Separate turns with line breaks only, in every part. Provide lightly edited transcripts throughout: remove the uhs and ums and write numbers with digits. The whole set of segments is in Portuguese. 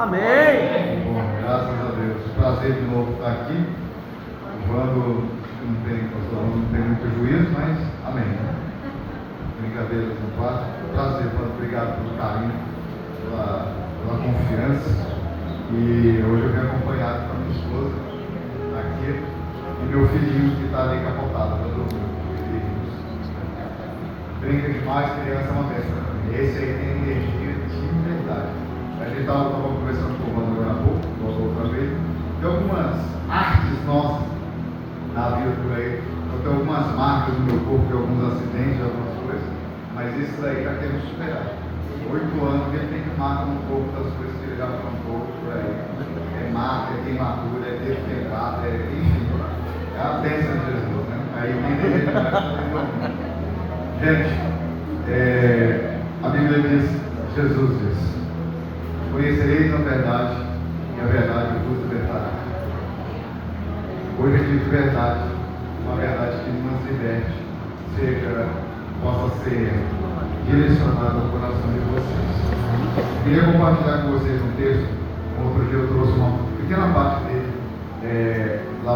Amém.
Bom, graças a Deus. Prazer de novo estar aqui. O Vando não tem muito juízo, mas amém. Brincadeiras no quarto. Prazer, Vando. Obrigado pelo carinho, pela confiança. E hoje eu vim acompanhado com a minha esposa aqui e meu filhinho que está ali capotado para dormir. Brinca demais, criança é uma bênção. Esse aí tem energia de verdade. A gente estava conversando com o Vando agora há pouco, outra vez. Tem algumas artes nossas na vida por aí. Eu tenho algumas marcas no meu corpo, de alguns acidentes, de algumas coisas. Mas isso daí está querendo superar. 8 anos ele tem marca no corpo das coisas que ele já plantou por aí. É marca, é queimadura, é dedo quebrado, enfim. É a bênção de Jesus, né? Aí tem energia demais. Gente, a Bíblia diz, Jesus diz: conhecereis a verdade, e a verdade vos libertará. Hoje aqui de verdade, uma verdade que nos liberte, possa ser direcionada ao coração de vocês. Queria compartilhar com vocês um texto. Outro dia eu trouxe uma pequena parte dele lá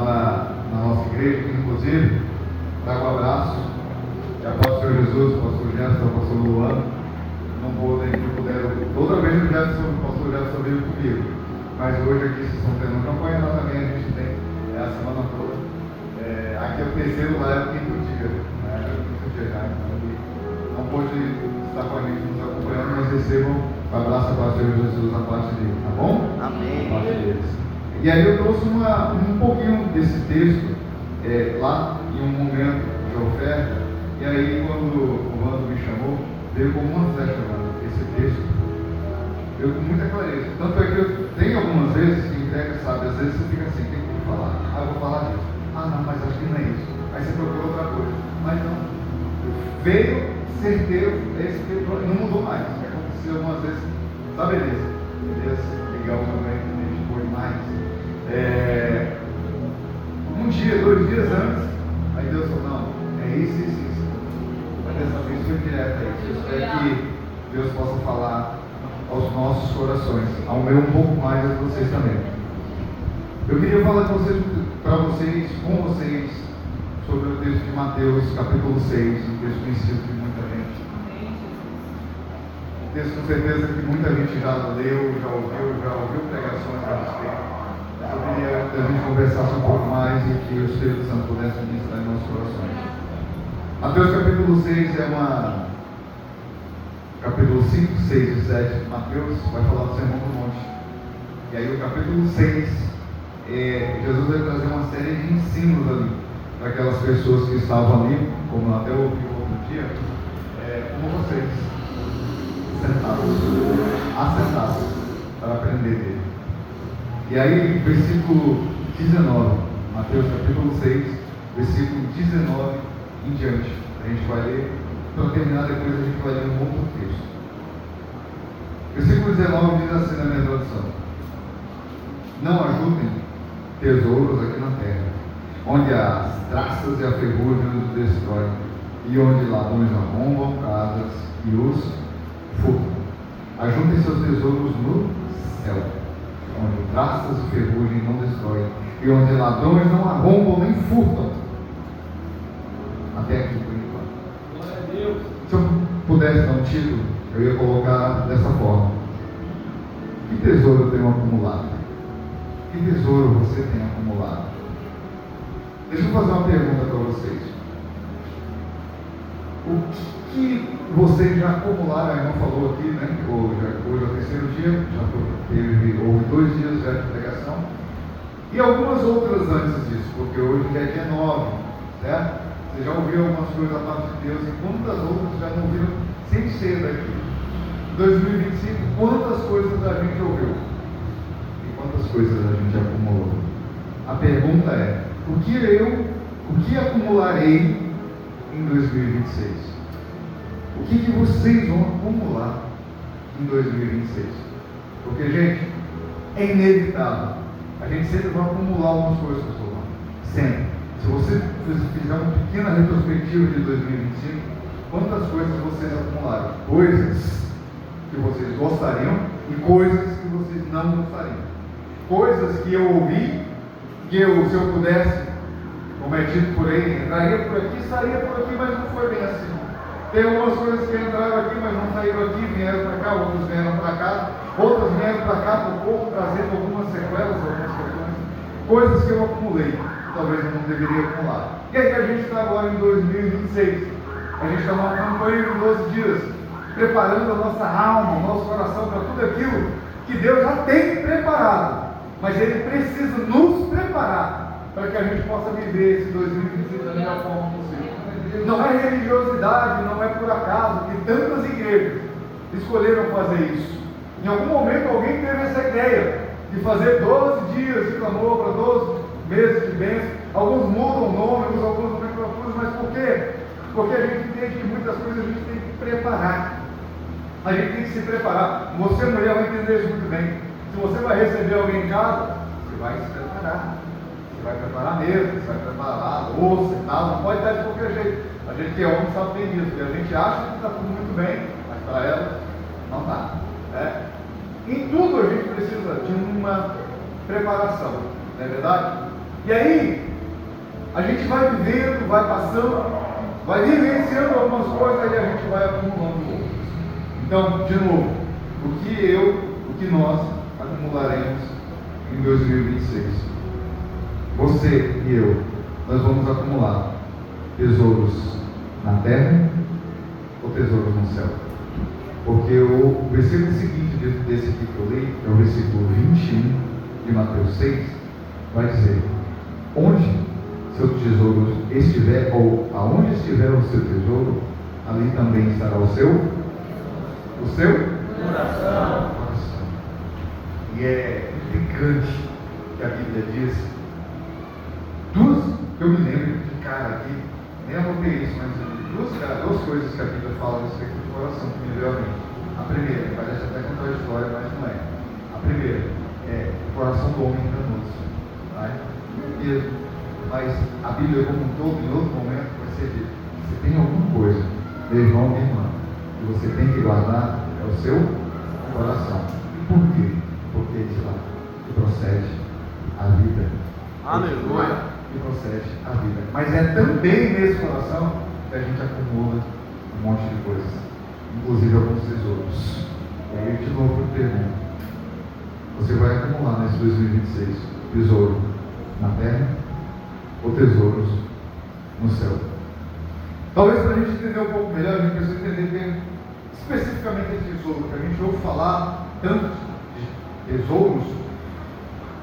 na nossa igreja, que inclusive trago um abraço. Apóstolo Jesus, Apóstolo Jefferson, Apóstolo Luano, não puderam. Outra vez o Apóstolo Jefferson veio comigo, mas hoje aqui vocês estão tendo campanha, lá também a gente tem a semana toda. Aqui é o terceiro, lá é o quinto dia, né? É o quinto dia já, então ele não pôde estar com a gente nos acompanhando, mas recebam o abraço do Apóstolo Jesus da parte dele, tá bom?
Amém.
Da parte deles. E aí eu trouxe um pouquinho desse texto lá em um momento de oferta. E aí, quando o Vando me chamou, veio com uma fé chamando esse texto, veio com muita clareza. Tanto é que eu tenho algumas vezes que entrega, sabe, às vezes você fica assim, tem que falar, eu vou falar disso. Não, mas acho que não é isso. Aí você procura outra coisa. Mas não. Veio certeiro, esse texto não mudou mais. Aconteceu algumas vezes, tá beleza. Beleza, legal também, a gente foi mais. Um dia, 2 dias antes, aí Deus falou, não, é isso. Dessa vez foi direto a isso. Eu espero que Deus possa falar aos nossos corações, ao meu um pouco mais, a vocês também. Eu queria falar com vocês, com vocês, sobre o texto de Mateus, capítulo 6, um texto conhecido de muita gente. Um texto com certeza que muita gente já leu, já ouviu pregações a respeito. Eu queria que a gente conversasse um pouco mais e que o Espírito Santo pudesse ministrar em nossos corações. Mateus capítulo 6 capítulo 5, 6 e 7 de Mateus vai falar do Sermão do Monte. E aí o capítulo 6, Jesus vai trazer uma série de ensinos ali, para aquelas pessoas que estavam ali, como até eu ouvi outro dia, como vocês, assentados, para aprender dele. E aí, versículo 19, Mateus capítulo 6, versículo 19 em diante, a gente vai ler, para terminar depois a gente vai ler um outro texto. Versículo 19 diz assim na minha tradução: não ajuntem tesouros aqui na terra, onde as traças e a ferrugem os destroem, e onde ladrões arrombam casas e os furtam. Ajuntem seus tesouros no céu, onde traças e ferrugem não destroem, e onde ladrões não arrombam nem furtam. Até aqui por enquanto. Glória a Deus. Se eu pudesse dar um título, eu ia colocar dessa forma: que tesouro eu tenho acumulado? Que tesouro você tem acumulado? Deixa eu fazer uma pergunta para vocês. O que vocês já acumularam? A irmã falou aqui, né? Hoje é o terceiro dia, houve 2 dias já de pregação. E algumas outras antes disso, porque hoje já é dia 9, certo? Você já ouviu algumas coisas da parte de Deus, e quantas outras já não ouviram sem ser daqui? 2025, quantas coisas a gente ouviu? E quantas coisas a gente acumulou? A pergunta é: o que acumularei em 2026? O que vocês vão acumular em 2026? Porque, gente, é inevitável. A gente sempre vai acumular algumas coisas, pessoal. Sempre. Se você fizer uma pequena retrospectiva de 2025, quantas coisas vocês acumularam? Coisas que vocês gostariam e coisas que vocês não gostariam. Coisas que eu ouvi, que se eu pudesse, como é dito por aí, entraria por aqui, sairia por aqui, mas não foi bem assim. Tem algumas coisas que entraram aqui, mas não saíram aqui, vieram para cá, outras vieram para cá, outras vieram para cá para o corpo, trazendo algumas sequelas, algumas questões, coisas que eu acumulei, que talvez eu não deveria acumular. E aí a gente está agora em 2026, a gente está numa campanha de 12 dias, preparando a nossa alma, o nosso coração para tudo aquilo que Deus já tem preparado, mas Ele precisa nos preparar para que a gente possa viver esse 2026 da melhor forma possível. Não é religiosidade, não é por acaso que tantas igrejas escolheram fazer isso. Em algum momento alguém teve essa ideia de fazer 12 dias de clamor para 12 meses de bênção. Alguns mudam o nome, alguns nomenclaturas, mas por quê? Porque a gente entende que muitas coisas a gente tem que preparar. A gente tem que se preparar. Você, mulher, vai entender isso muito bem. Se você vai receber alguém em casa, você vai se preparar. Você vai preparar a mesa, você vai preparar a louça e tal. Não pode estar de qualquer jeito. A gente que é homem sabe bem disso. Porque a gente acha que está tudo muito bem, mas para ela não está. Em tudo a gente precisa de uma preparação. Não é verdade? E aí, a gente vai vivendo, vai passando, vai vivenciando algumas coisas e a gente vai acumulando outras. Então, de novo, o que nós acumularemos em 2026? Você e eu, nós vamos acumular tesouros na terra ou tesouros no céu? Porque o versículo seguinte desse aqui que eu li, é o versículo 21 de Mateus 6, vai dizer: onde seu tesouro estiver, ou aonde estiver o seu tesouro, ali também estará o seu coração. E é implicante que a Bíblia diz, eu me lembro de cara aqui, nem anotei isso, mas duas coisas que a Bíblia fala a respeito do coração que me veio à mente. A primeira, parece até contraditória, mas não é. A primeira é o coração do homem enganoso. Mas a Bíblia como um todo, em outro momento, vai ser dito: se tem alguma coisa, meu irmão, minha irmã, que você tem que guardar, é o seu coração. E por quê? Porque de lá que procede a vida.
Aleluia.
Que procede a vida. Mas é também nesse coração que a gente acumula um monte de coisas, inclusive alguns tesouros. E aí, de novo, eu pergunto: você vai acumular nesse 2026 tesouro na terra ou tesouros no céu? Talvez para a gente entender um pouco melhor, a gente precisa entender bem especificamente esse tesouro, porque a gente ouve falar tanto de tesouros.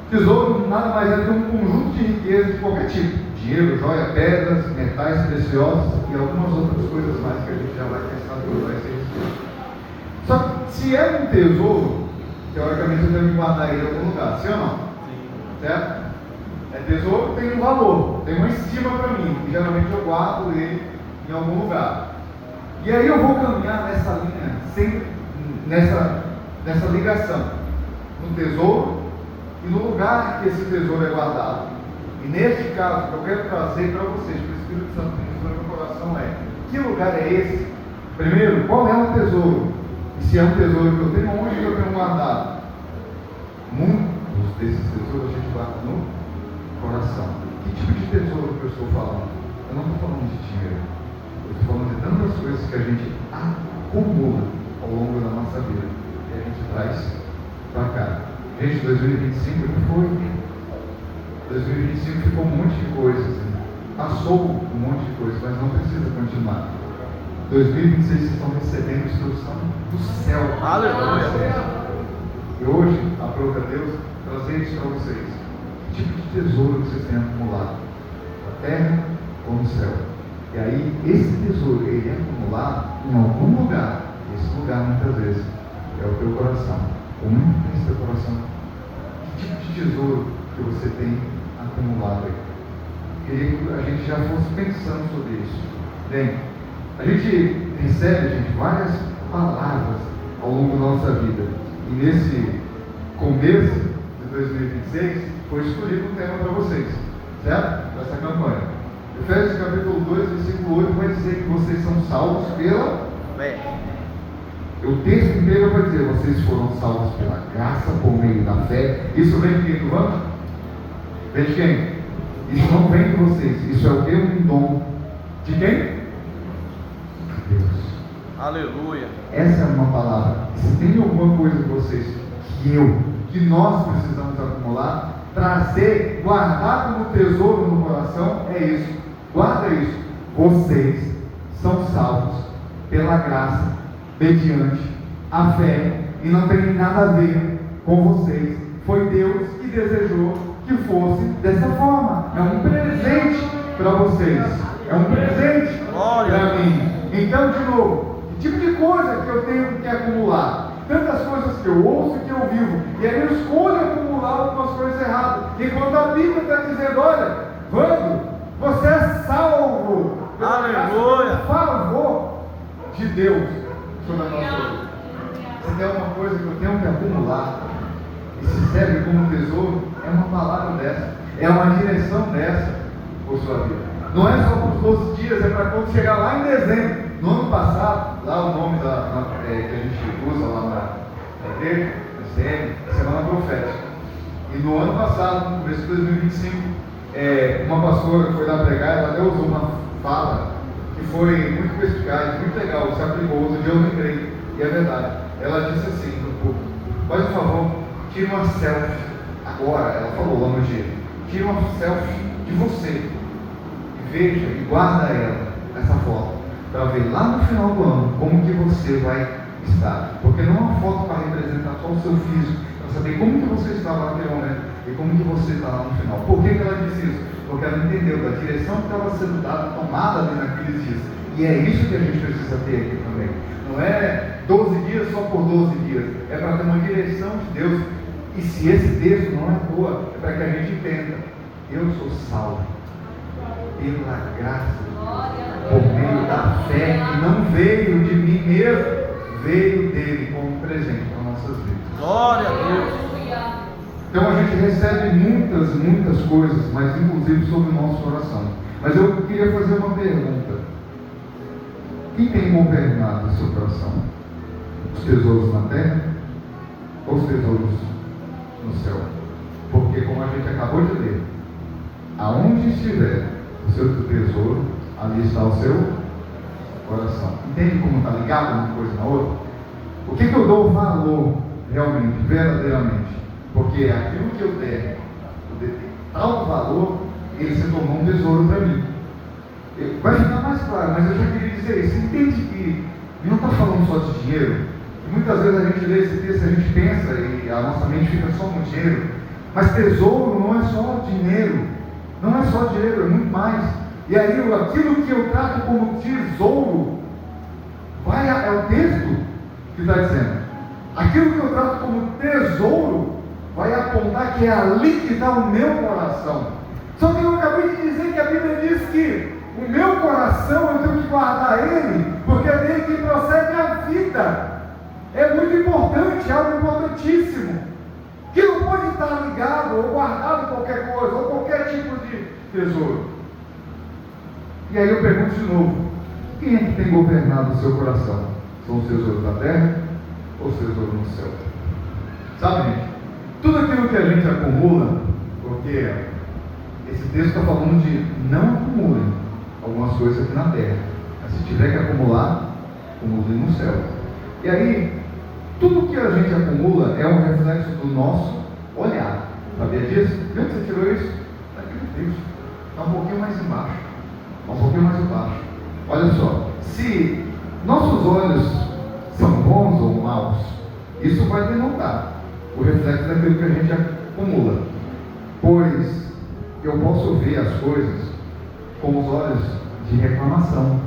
Tesouro nada mais é do que um conjunto de riquezas de qualquer tipo: dinheiro, joia, pedras, metais preciosos e algumas outras coisas mais que a gente já vai pensar por vai ser isso. Só que se é um tesouro, teoricamente eu tenho que guardar ele em algum lugar, sim ou não? Sim. Certo? É tesouro, tem um valor, tem uma estima para mim, e geralmente eu guardo ele em algum lugar. E aí eu vou caminhar nessa linha, sempre nessa ligação, no tesouro e no lugar que esse tesouro é guardado. E neste caso, que eu quero trazer para vocês, para o Espírito Santo ministrar no meu coração, é: que lugar é esse? Primeiro, qual é o tesouro? E se é um tesouro que eu tenho, onde eu tenho guardado? Muitos desses tesouros a gente guarda no coração. Que tipo de tesouro que eu estou falando? Eu não estou falando de dinheiro. Eu estou falando de tantas coisas que a gente acumula ao longo da nossa vida e a gente traz para cá. Gente, 2025 não foi. 2025 ficou um monte de coisas. Passou um monte de coisas, mas não precisa continuar. 2026 vocês estão recebendo instrução do céu.
Aleluia.
E hoje, aprovo a Deus trazer isso para vocês. Que tipo de tesouro vocês têm acumulado? Na terra ou no céu? E aí, esse tesouro, ele é acumulado em algum lugar. Esse lugar, muitas vezes, é o teu coração. Como tem esse teu coração? Que tipo de tesouro que você tem acumulado aí? Queria que a gente já fosse pensando sobre isso. Bem, a gente recebe, gente, várias palavras ao longo da nossa vida. E nesse começo de 2026, foi escolhido um tema para vocês, certo? Para essa campanha. Efésios capítulo 2, versículo 8, vai dizer que vocês são salvos pela fé. O texto inteiro vai dizer: vocês foram salvos pela graça por meio da fé. Isso vem de quem, Luana? Vem de quem? Isso não vem de vocês. Isso é o que? Um dom. De quem? De Deus.
Aleluia.
Essa é uma palavra. Se tem alguma coisa que vocês, que nós precisamos acumular, trazer, guardar como tesouro no coração, é isso. Guarda isso. Vocês são salvos pela graça, mediante a fé, e não tem nada a ver com vocês. Foi Deus que desejou que fosse dessa forma. É um presente para vocês. É um presente para mim. Então, de novo, que tipo de coisa que eu tenho que acumular? Tantas coisas que eu ouço e que eu vivo. E aí eu escolho acumular algumas coisas erradas. Enquanto a Bíblia está dizendo: olha, Vando, você é salvo
Aleluia.
pelo favor de Deus sobre a nossa vida. Se tem uma coisa que eu tenho que acumular e se serve como tesouro, é uma palavra dessa, é uma direção dessa por sua vida. Não é só para os 12 dias, é para quando chegar lá em dezembro. No ano passado, lá o nome que a gente usa lá na igreja, Semana Profética. E no ano passado, no começo de 2025, uma pastora foi lá pregar, ela até usou uma fala que foi muito perspicaz, muito legal, se aplicou. Outro dia eu lembrei, e é verdade. Ela disse assim no público: faz um favor, tire uma selfie agora. Ela falou lá no dia: tire uma selfie de você e veja e guarda ela, essa foto, para ver lá no final do ano como que você vai estar. Porque não é uma foto para representar só o seu físico, para saber como que você estava naquele momento e como que você está lá no final. Por que ela disse isso? Porque ela entendeu da direção que estava sendo dada, tomada ali naqueles dias. E é isso que a gente precisa ter aqui também. Não é 12 dias só por 12 dias. É para ter uma direção de Deus. E se esse texto não é boa, é para que a gente entenda: eu sou salvo pela graça de Deus, por meio da fé, que não veio de mim mesmo, veio dele como presente para nossas vidas.
Glória a Deus.
Então a gente recebe muitas coisas, mas inclusive sobre o nosso coração. Mas eu queria fazer uma pergunta: quem tem governado o seu coração? Os tesouros na terra ou os tesouros no céu? Porque, como a gente acabou de ler, aonde estiver o seu tesouro, ali está o seu coração. Entende como está ligado uma coisa na outra? O que eu dou valor realmente, verdadeiramente? Porque aquilo que eu der tal valor, ele se tornou um tesouro para mim. Vai ficar mais claro, mas eu já queria dizer isso. Entende que não está falando só de dinheiro? E muitas vezes a gente lê esse texto, a gente pensa e a nossa mente fica só no dinheiro. Mas tesouro não é só dinheiro. Não é só dinheiro, é muito mais. E aí aquilo que eu trato como tesouro, é o texto que está dizendo. Aquilo que eu trato como tesouro vai apontar que é ali que está o meu coração. Só que eu acabei de dizer que a Bíblia diz que o meu coração eu tenho que guardar ele, porque é dele que procede a vida. É muito importante, é algo importantíssimo, que não pode estar ligado ou guardado em qualquer coisa, ou qualquer tipo de tesouro. E aí eu pergunto de novo: quem é que tem governado o seu coração? São os tesouros da terra ou os tesouros no céu? Sabe, gente? Tudo aquilo que a gente acumula, porque esse texto está falando de não acumulem algumas coisas aqui na terra, mas se tiver que acumular, acumulem no céu. E aí, tudo que a gente acumula é um reflexo do nosso olhar. Sabia disso? De onde você tirou isso? Daquele texto. Está um pouquinho mais embaixo. Está um pouquinho mais embaixo. Olha só. Se nossos olhos são bons ou maus, isso vai denotar o reflexo daquilo que a gente acumula. Pois eu posso ver as coisas com os olhos de reclamação,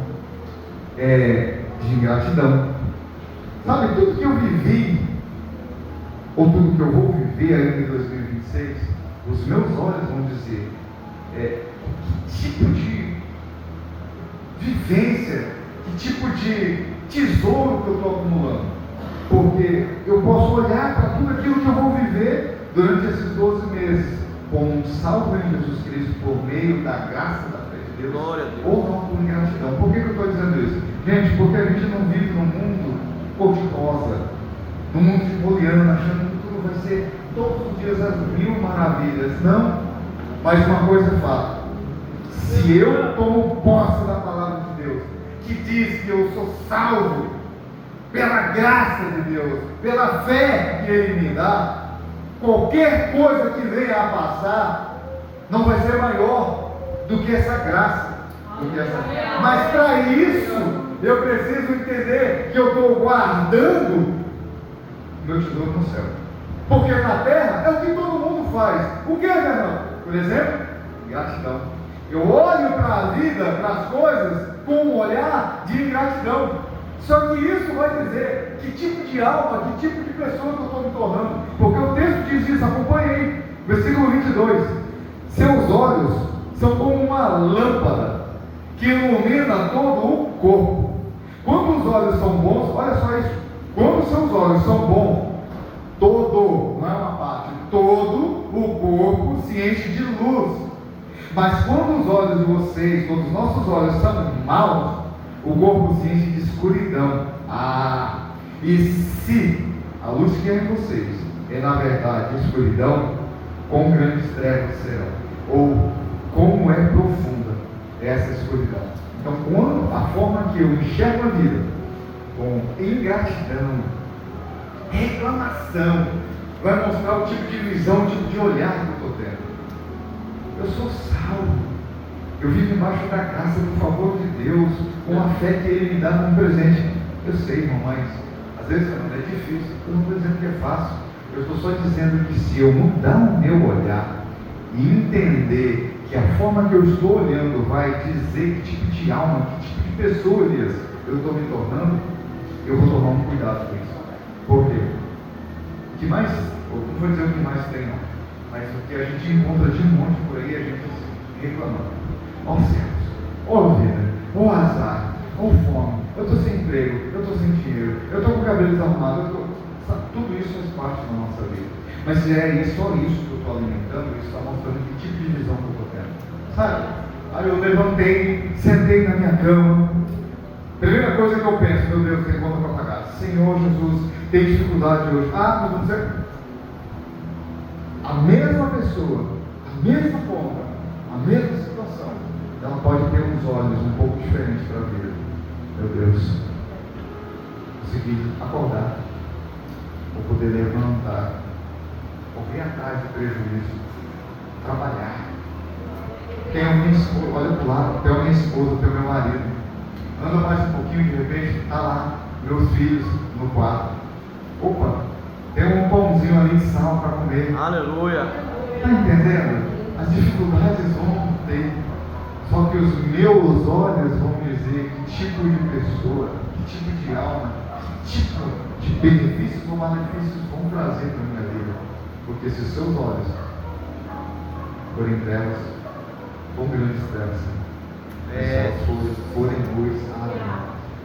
de ingratidão. Sabe, tudo que eu vivi, ou tudo que eu vou viver ainda em 2026, os meus olhos vão dizer que tipo de vivência, que tipo de tesouro que eu estou acumulando. Porque eu posso olhar para tudo aquilo que eu vou viver durante esses 12 meses, como um salvo em Jesus Cristo por meio da graça da fé de Deus, ou não por ingratidão. Por que eu estou dizendo isso? Gente, porque a gente não vive num mundo cor-de-rosa, no mundo de poliana, achando que tudo vai ser todos os dias as mil maravilhas. Não, mas uma coisa é fato: se eu tomo posse da palavra de Deus, que diz que eu sou salvo pela graça de Deus, pela fé que Ele me dá, qualquer coisa que venha a passar não vai ser maior do que essa graça, mas para isso eu preciso entender que eu estou guardando meu tesouro no céu, porque na terra é o que todo mundo faz. O que, meu irmão? Por exemplo, gratidão. Eu olho para a vida, para as coisas, com um olhar de ingratidão. Só que isso vai dizer que tipo de alma, que tipo de pessoa que eu estou me tornando. Porque o texto diz isso, acompanhei. Versículo 22. Seus olhos são como uma lâmpada que ilumina todo o corpo. Quando os olhos são bons, olha só isso. Quando seus olhos são bons, todo, não é uma parte, todo o corpo se enche de luz. Mas quando os olhos de vocês, quando os nossos olhos são maus, o corpo se enche de escuridão. E se a luz que é em vocês é na verdade escuridão, quão grandes trevas serão, ou como é profunda essa escuridão. Então, quando a forma que eu enxergo a vida com ingratidão, reclamação, vai mostrar o tipo de visão, o tipo de olhar que eu estou tendo. Eu sou salvo, eu vivo embaixo da graça, do favor de Deus, com a fé que Ele me dá como presente. Eu sei, irmão, mas às vezes é difícil. Eu não estou dizendo que é fácil, eu estou só dizendo que se eu mudar o meu olhar e entender que a forma que eu estou olhando vai dizer que tipo de alma, que tipo de pessoa, Elias, eu estou me tornando, eu vou tomar um cuidado com isso. Por quê? O que mais, eu não vou dizer o que mais tem não, mas o que a gente encontra de monte por aí, a gente assim, reclamando. Ó céus, ó vida, ó azar, ó fome, eu estou sem emprego, eu estou sem dinheiro, eu estou com o cabelo desarrumado, tudo isso faz parte da nossa vida. Mas se é só isso que eu estou alimentando, isso está mostrando que tipo de visão que eu estou tendo. Sabe? Aí eu levantei, sentei na minha cama. Primeira coisa que eu penso: meu Deus, tem conta para pagar. Senhor Jesus, tem dificuldade hoje. Mas não sei. A mesma pessoa, a mesma conta, a mesma situação, ela pode ter uns olhos um pouco diferentes para a vida. Meu Deus, consegui acordar, vou poder levantar, correr atrás do prejuízo, trabalhar. Tem a minha esposa, olha para o lado, tem a minha esposa, tem o meu marido. Anda mais um pouquinho, de repente, está lá, meus filhos no quarto. Opa, tem um pãozinho ali de sal para comer.
Aleluia.
Está entendendo? As dificuldades vão ter. Só que os meus olhos vão dizer que tipo de pessoa, que tipo de alma, que tipo de benefícios ou malefícios vão trazer para a minha vida. Porque se os seus olhos forem trevas, quão grandes trevas forem luz,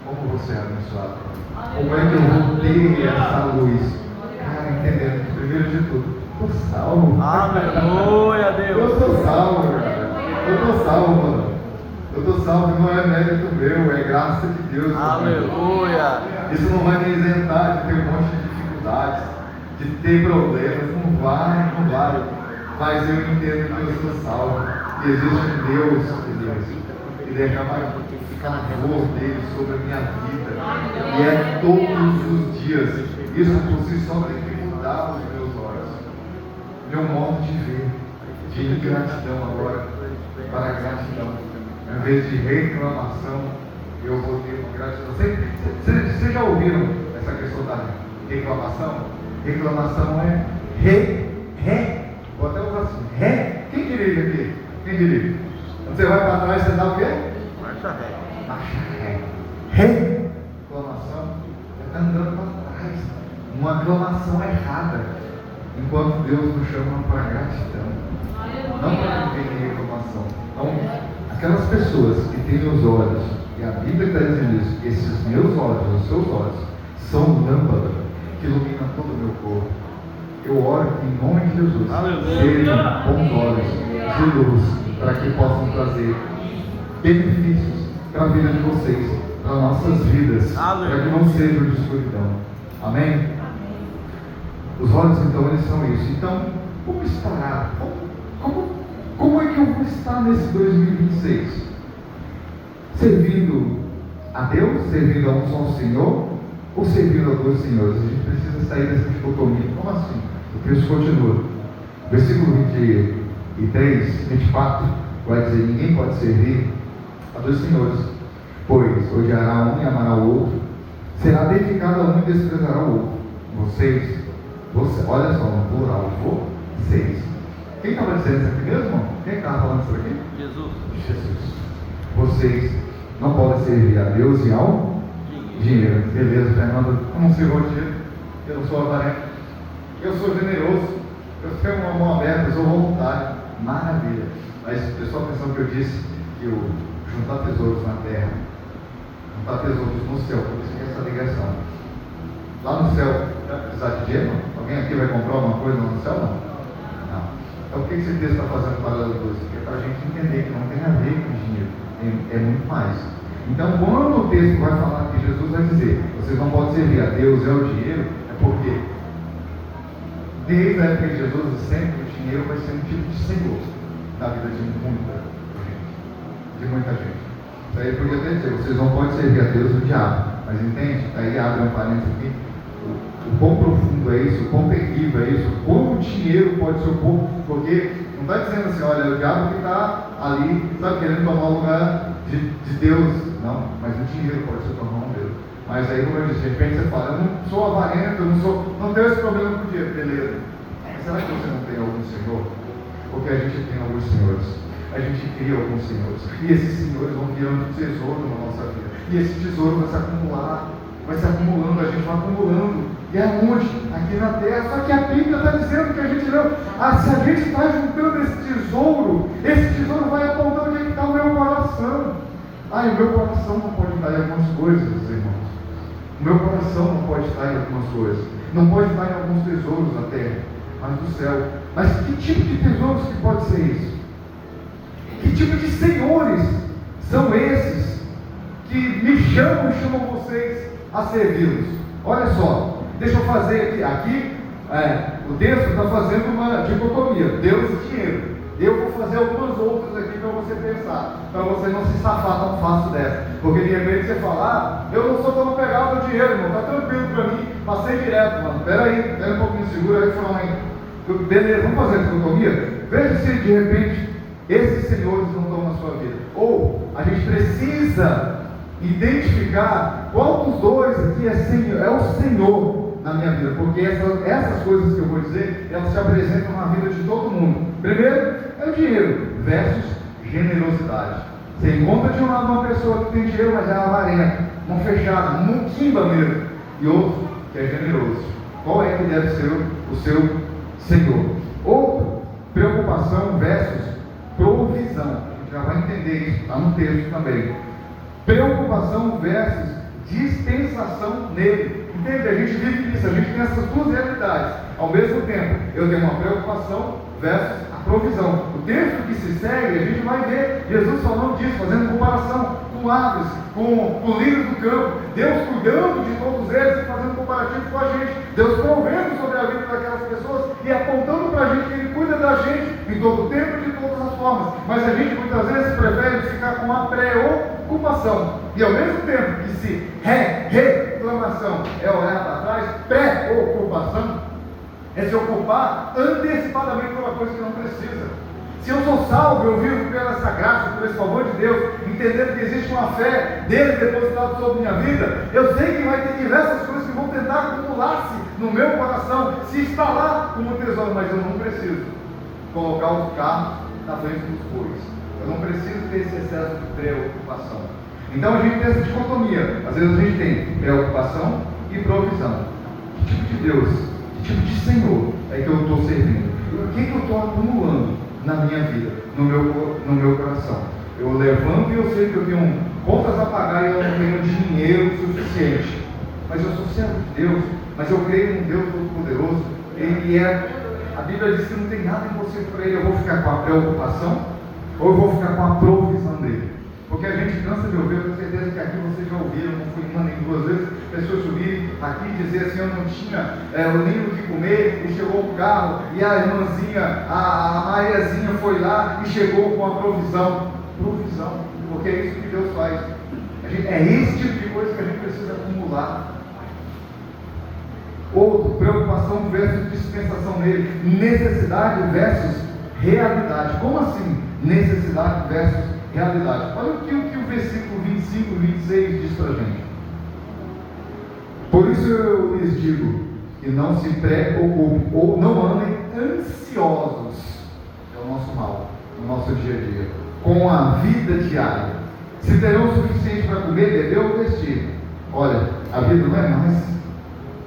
como você é abençoado. Como é que eu vou ter essa luz? Cara, entendendo que primeiro de tudo, eu estou salvo.
Aleluia, Deus.
Eu estou salvo, cara. Eu estou salvo, mano. Eu estou salvo, não é mérito meu, é graça de Deus.
Aleluia.
Isso não vai me isentar de ter um monte de dificuldades, de ter problemas. Não vai. Mas eu entendo que eu estou salvo. Que existe um Deus, que derrama o amor dele sobre a minha vida. E é todos os dias. Isso por si só tem que mudar os meus olhos. Meu modo de ver. De ingratidão agora para a gratidão. Em vez de reclamação, eu vou ter uma gratidão. Vocês já ouviram essa questão da reclamação? Reclamação é vou até usar assim, quem dirige aqui? Quem dirige? Quando você vai para trás, você dá o quê?
Marcha ré.
Marcha ré. Reclamação é estar andando para trás. Uma reclamação errada. Enquanto Deus nos chama para gratidão. Não para viver em reclamação. Então, aquelas pessoas que têm os olhos, e a Bíblia está dizendo isso, esses meus olhos, os seus olhos, são lâmpadas que iluminam todo o meu corpo. Eu oro em nome de Jesus. Sejam bons olhos de luz, para que possam trazer benefícios para a vida de vocês, para nossas vidas, para que não seja de escuridão. Amém? Os olhos, então, eles são isso. Então, como estará? Como é que eu vou estar nesse 2026? Servindo a Deus, servindo a um só Senhor, ou servindo a dois senhores? A gente precisa sair dessa dicotomia. Como assim? O texto continua. Versículo 23, 24, vai dizer: ninguém pode servir a dois senhores, pois odiará um e amará o outro, será dedicado a um e desprezará o outro. Vocês, olha só, no plural, vocês. Quem estava dizendo isso aqui mesmo? Quem estava falando isso aqui? Jesus. Vocês não podem servir a Deus e ao dinheiro. Beleza, Fernando, eu não sirvo ao dinheiro, eu não sou avarento, eu sou generoso, eu tenho uma mão aberta, eu sou voluntário. Maravilha. Mas prestou atenção que eu disse que o juntar tesouros na terra, juntar tesouros no céu, por isso que é essa ligação. Lá no céu, vai precisar de dinheiro? Alguém aqui vai comprar alguma coisa lá no céu? Não. Então o que esse texto está fazendo paralelo com isso? É para a gente entender que não tem a ver com dinheiro, é muito mais. Então, quando o texto vai falar que Jesus vai dizer, vocês não podem servir a Deus e ao dinheiro, é porque desde a época de Jesus, sempre o dinheiro vai ser um tipo de senhor na vida de muita gente. Daí ele podia até dizer, vocês não podem servir a Deus e o diabo, mas entende? Aí abre um parênteses aqui, o quão profundo é isso, o quão terrível é isso, como o dinheiro pode ser o corpo, porque não está dizendo assim, olha, o diabo que está ali, sabe, querendo tomar o lugar de Deus. Não, mas o dinheiro pode se tornar um Deus. Mas aí, como eu disse, de repente você fala, eu não sou avarento, não tenho esse problema com o dinheiro, beleza. Mas será que você não tem algum senhor? Porque a gente tem alguns senhores, a gente cria alguns senhores, e esses senhores vão virando tesouro na nossa vida, e esse tesouro vai se acumular, vai se acumulando, a gente vai acumulando, e é onde? Aqui na terra. Só que a Bíblia está dizendo que a gente não, se a gente está juntando esse tesouro vai apontar onde é que está o meu coração. O meu coração não pode estar em algumas coisas, irmãos. O meu coração não pode estar em algumas coisas. Não pode estar em alguns tesouros na terra, mas do céu. Mas que tipo de tesouros que pode ser isso? Que tipo de senhores são esses que me chamam e chamam vocês a servi-los? Olha só, deixa eu fazer aqui o texto está fazendo uma dicotomia, Deus e dinheiro. Eu vou fazer algumas outras aqui para você pensar, para você não se safar tão fácil dessa. Porque de repente você fala, eu não sou tão apegado ao dinheiro, irmão, está tranquilo para mim, passei direto, mano. Espera um pouquinho, segura aí, fala aí. Beleza, vamos fazer a dicotomia? Veja se de repente esses senhores não estão na sua vida. Ou a gente precisa identificar qual dos dois aqui é o Senhor na minha vida, porque essas coisas que eu vou dizer, elas se apresentam na vida de todo mundo. Primeiro é o dinheiro versus generosidade. Você encontra de um lado uma pessoa que tem dinheiro, mas é avarenta, mão fechada, muquimba mesmo, e outro que é generoso. Qual é que deve ser o seu Senhor? Outro, preocupação versus provisão. A gente já vai entender isso, está no texto também. Preocupação versus dispensação nele. Entende? A gente vive isso, a gente tem essas duas realidades. Ao mesmo tempo, eu tenho uma preocupação versus a provisão. O texto que se segue, a gente vai ver Jesus falando disso, fazendo comparação com aves, com lírios do campo, Deus cuidando de todos eles e fazendo comparativo com a gente, Deus provendo sobre a vida daquelas pessoas e apontando para a gente que Ele cuida da gente em todo o tempo e de todas as formas. Mas a gente muitas vezes prefere ficar com a preocupação, e ao mesmo tempo que se reclamação é olhar para trás, preocupação é se ocupar antecipadamente por uma coisa que não precisa. Se eu sou salvo, eu vivo pela essa graça, por esse favor de Deus, entendendo que existe uma fé dele depositada sobre minha vida, eu sei que vai ter diversas coisas que vão tentar acumular-se no meu coração, se está lá como um tesouro, mas eu não preciso colocar os carros na frente dos bois. Eu não preciso ter esse excesso de preocupação. Então a gente tem essa dicotomia. Às vezes a gente tem preocupação e provisão. Que tipo de Deus, que tipo de Senhor é que eu estou servindo? O que eu estou acumulando na minha vida, no meu coração? Eu levanto e eu sei que eu tenho contas a pagar e eu não tenho dinheiro suficiente. Mas eu sou servo de Deus, mas eu creio num Deus Todo-Poderoso. A Bíblia diz que não tem nada impossível para Ele. Eu vou ficar com a preocupação ou eu vou ficar com a provisão dele? Porque a gente cansa de ouvir, eu tenho certeza que aqui vocês já ouviram, não fui uma nem duas vezes, pessoas subirem aqui e dizer assim, eu não tinha nem o que comer, e chegou o carro, e a irmãzinha, a Mariazinha foi lá e chegou com a provisão, porque é isso que Deus faz. É esse tipo de coisa que a gente precisa acumular. Outro, preocupação versus dispensação nele, necessidade versus realidade. Como assim? Necessidade versus realidade. Olha o que o versículo 25 e 26 diz para a gente. Por isso eu lhes digo que não se preocupem ou não andem ansiosos, é o nosso mal, no nosso dia a dia, com a vida diária. Se terão o suficiente para comer, beber ou vestir. Olha, a vida não é mais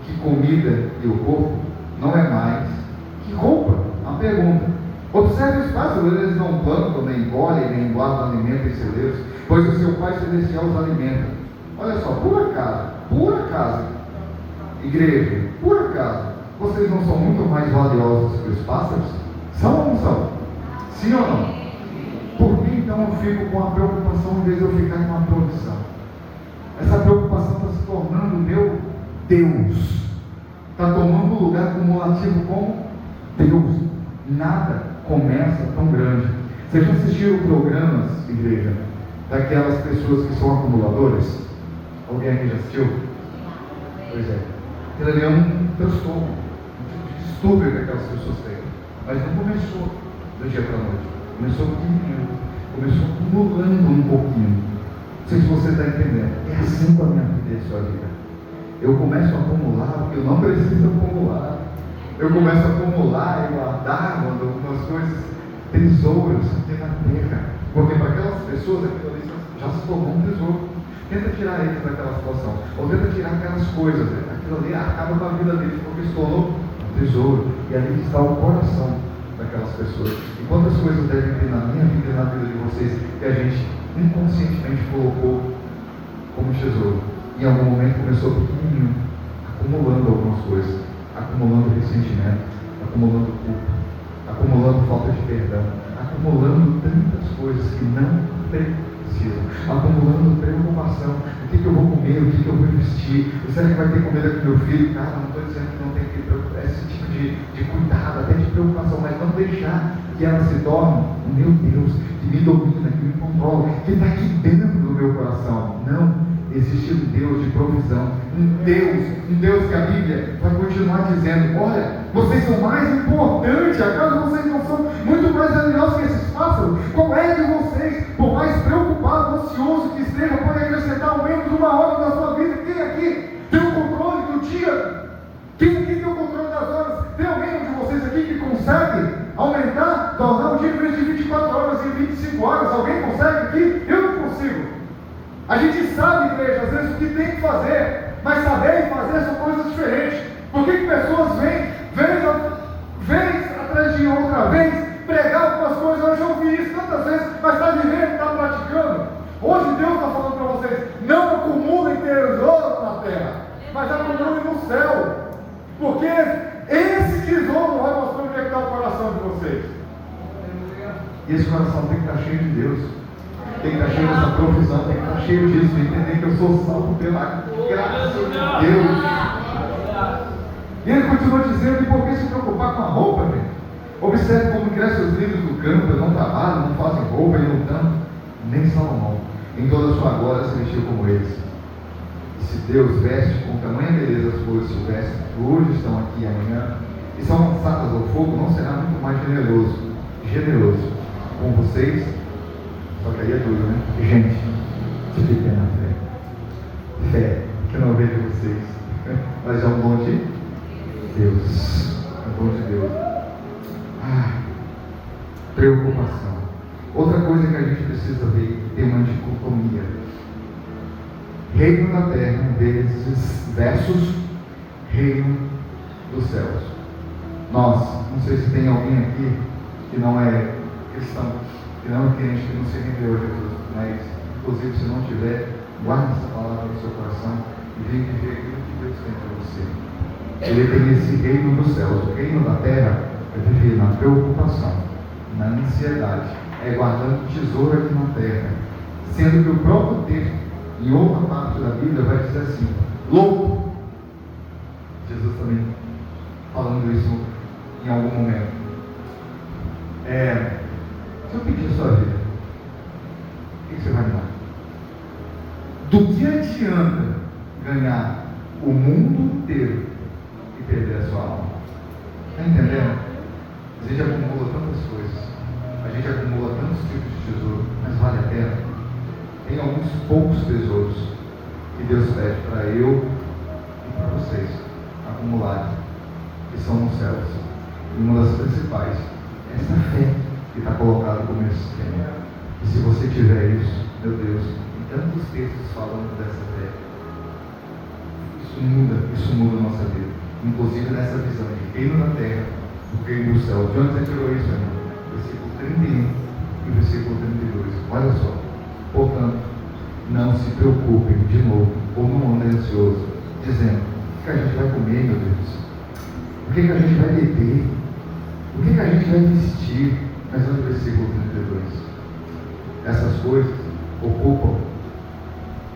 que comida e o corpo não é mais que roupa. Uma pergunta. Observe os pássaros, eles não plantam, nem colhem, nem guardam alimento em celeiros, pois o seu Pai Celestial os alimenta. Olha só, por acaso, igreja, por acaso, vocês não são muito mais valiosos que os pássaros? São ou não são? Sim ou não? Por que então eu fico com a preocupação em vez de eu ficar com a provisão? Essa preocupação está se tornando meu Deus. Está tomando um lugar cumulativo como Deus. Nada começa tão grande. Vocês já assistiram programas, igreja, daquelas pessoas que são acumuladoras? Alguém aqui já assistiu? Pois é. Aquilo ali é um transtorno, um tipo de distúrbio que aquelas pessoas têm. Mas não começou do dia para a noite. Começou pequenininho. Começou acumulando um pouquinho. Não sei se você está entendendo. É assim com a minha vida e a sua vida. Eu começo a acumular porque eu não preciso acumular. Eu começo a acumular e guardar algumas coisas, tesouros aqui na terra. Porque para aquelas pessoas aquilo ali já se tornou um tesouro. Tenta tirar eles daquela situação. Ou tenta tirar aquelas coisas. Aquilo ali acaba com a vida deles porque se tornou um tesouro. E ali está o coração daquelas pessoas. E quantas coisas devem ter na minha vida e na vida de vocês que a gente inconscientemente colocou como tesouro. Em algum momento começou pequenininho, acumulando algumas coisas, acumulando ressentimento, acumulando culpa, acumulando falta de perdão, acumulando tantas coisas que não precisam, acumulando preocupação, o que eu vou comer, o que eu vou vestir, será que vai ter comida com meu filho? Cara, não estou dizendo que não tem que preocupar, esse tipo de cuidado, até de preocupação, mas não deixar que ela se torne o meu Deus, que me domina, que me controla, que está aqui dentro do meu coração. Não. Existe um Deus de provisão, um Deus que a Bíblia vai continuar dizendo, olha, vocês são mais importantes, acaso vocês não são muito mais valiosos que esses pássaros? Qual é de vocês, por mais preocupado, ansioso que esteja, pode acrescentar ao menos uma hora da sua vida? Quem aqui tem o controle do dia? Quem aqui tem o controle das horas? Tem alguém de vocês aqui que consegue aumentar, tornar o dia em vez de 24 horas em 25 horas? Alguém consegue aqui? Eu não consigo. A gente sabe, igreja, às vezes o que tem que fazer, mas saber e fazer são coisas diferentes. Por que pessoas vêm, vez atrás de outra vez, pregar algumas coisas? Eu já ouvi isso tantas vezes, mas está vivendo, está praticando. Hoje Deus está falando para vocês, não acumulem tesouro na terra, mas acumulem no céu. Porque esse tesouro vai mostrar onde é que está o coração de vocês. E esse coração tem que estar cheio de Deus. Tem que estar cheio dessa provisão, tem que estar cheio disso, entender que eu sou salvo pela graça de Deus. E ele continua dizendo, e por que se preocupar com a roupa, gente? Observe como crescem os lírios do campo, eles não trabalham, não fazem roupa, e não tanto, nem Salomão, em toda a sua glória se vestiu como eles. E se Deus veste com tamanha beleza as flores silvestres, que hoje estão aqui e amanhã, e são lançadas ao fogo, não será muito mais generoso com vocês? Só que aí é duro, né? Gente, que fiquem na fé. Fé, que não vejo vocês. Mas é um dom de Deus. É um dom de Deus. Preocupação. Outra coisa que a gente precisa ver, tem uma dicotomia. Reino da terra versus reino dos céus. Nós, não sei se tem alguém aqui que não é cristão, que não é crente, que não se rendeu a Jesus, mas, inclusive, se não tiver, guarde essa palavra no seu coração e venha viver aquilo que Deus tem para você. Ele tem esse reino dos céus. O reino da terra é viver na preocupação, na ansiedade, é guardando tesouro aqui na terra, Sendo que o próprio texto, em outra parte da Bíblia, vai dizer assim: louco. Jesus também falando isso em algum momento. Se eu pedir a sua vida, o que você vai me dar? Do que adianta ganhar o mundo inteiro e perder a sua alma? Está entendendo? A gente acumula tantas coisas, a gente acumula tantos tipos de tesouro, mas vale a pena? Tem alguns poucos tesouros que Deus pede para eu e para vocês acumularem, que são nos céus. E uma das principais é essa fé que está colocada como esse tema. E se você tiver isso, meu Deus, tem tantos textos falando dessa fé, isso muda a nossa vida. Inclusive nessa visão de reino na terra, do reino do céu. De onde você tirou isso, irmão? Versículo 31 e versículo 32. Olha só. Portanto, não se preocupem de novo, ou não andem ansioso, dizendo: o que a gente vai comer, meu Deus? O que a gente vai beber? O que a gente vai vestir? Mas olha o versículo 32. Essas coisas ocupam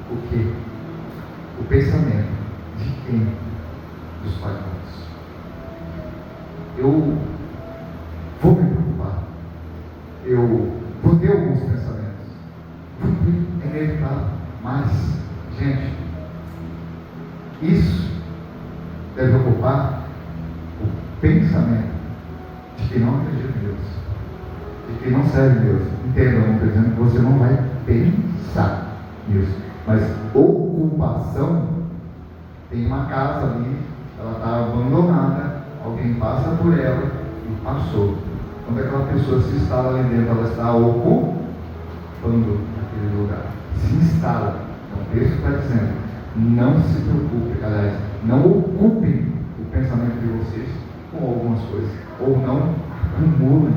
o quê? O pensamento de quem? Dos pagãos. Eu vou me preocupar. Eu vou ter alguns pensamentos. É inevitável. Mas, gente, isso deve ocupar o pensamento de quem não acredita em Deus, de quem não serve Deus. Entenda, eu não estou dizendo que você não vai pensar nisso, mas ocupação. Tem uma casa ali, ela está abandonada, alguém passa por ela e passou. Quando aquela pessoa se instala ali dentro, ela está ocupando aquele lugar. Se instala. Então o texto está dizendo: não se preocupe, aliás, não ocupem o pensamento de vocês com algumas coisas, ou não acumulem